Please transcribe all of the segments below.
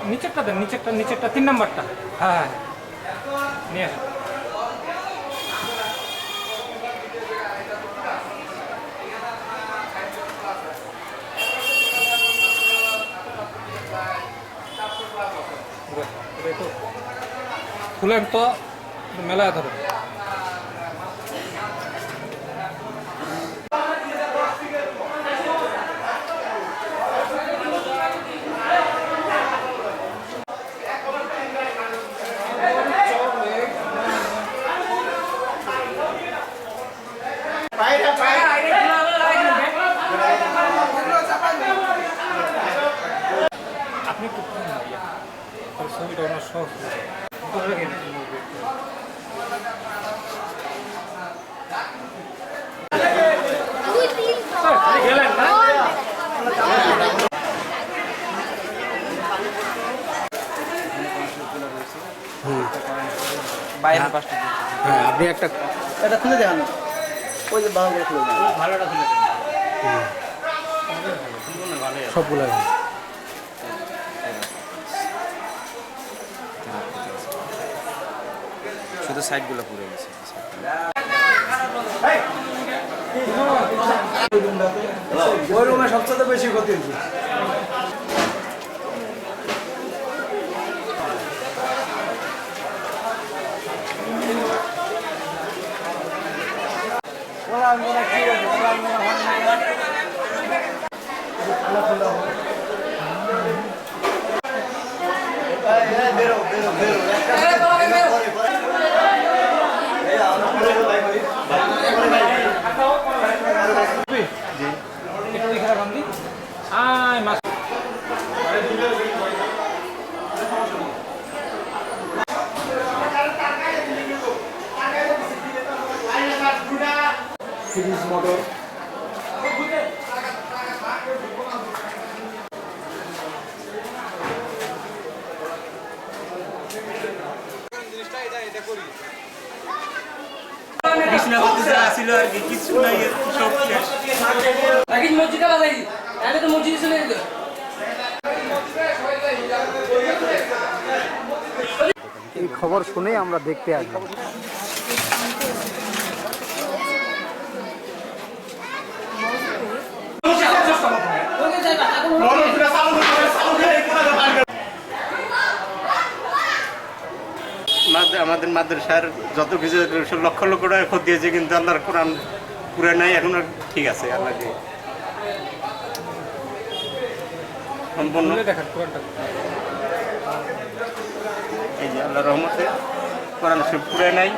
নিচেরটা দেন, নিচেরটা 3 নাম্বারটা। হ্যাঁ নিয়ে আসেন। খুলেন তো, মেলায় ধরে আপনি একটু ছবিটা ওনার সহ গেলেন না। বাইরের পাশটা হ্যাঁ, আপনি একটা এটা খুলে দেখান, ওই যে ভালো করে খুলে দেন, ভালোটা খুলে দেন। সবগুলো শুধু সাইডগুলো পুড়ে গেছে। ওই রুমে সবচেয়ে বেশি ক্ষতি হয়েছে। সিরিজ মোটর এই খবর শুনে আমরা দেখতে আসবো। আমাদের মাদ্রাসার যত কিছু লক্ষ লক্ষ টাকা ক্ষতি হয়েছে, কিন্তু আল্লাহর কোরআন পুরে নাই, এখনো ঠিক আছে। আল্লাহ সম্পূর্ণ দেখেন কোরআনটা, এই যে আল্লাহর রহমতে কোরআন পুরে নাই,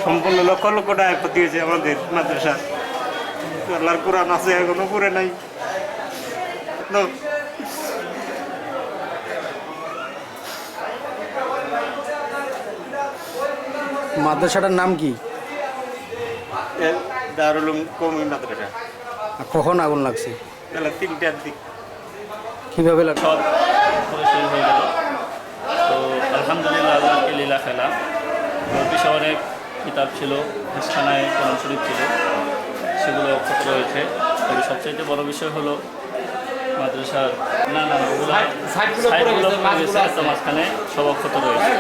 সম্পূর্ণ লক্ষ লক্ষ টাকা ক্ষতি হয়েছে আমাদের মাদ্রাসা। আল্লাহর কোরআন আছে, এখনো পুরে নাই। মাদ্রাসাটার নাম কি? দারুল উলুম কওমি মাদ্রাসা। আর কখন আগুন লাগছে? বেলা 3টার দিক। কিভাবে লাগছে? সব পরিষ্কার হয়ে গেল। তো আলহামদুলিল্লাহ, আল্লাহকে লীলা খেলা। অফিসে অনেক কিতাব ছিল, হাসখানায় কোরআন শরীফ ছিল, সেগুলো অক্ষত রয়েছে। তবে সবচাইতে বড় বিষয় হলো মাদ্রাসার ওগুলো সাইডগুলো পড়ে গেছে, মাঝখানে সব অক্ষত রয়েছে।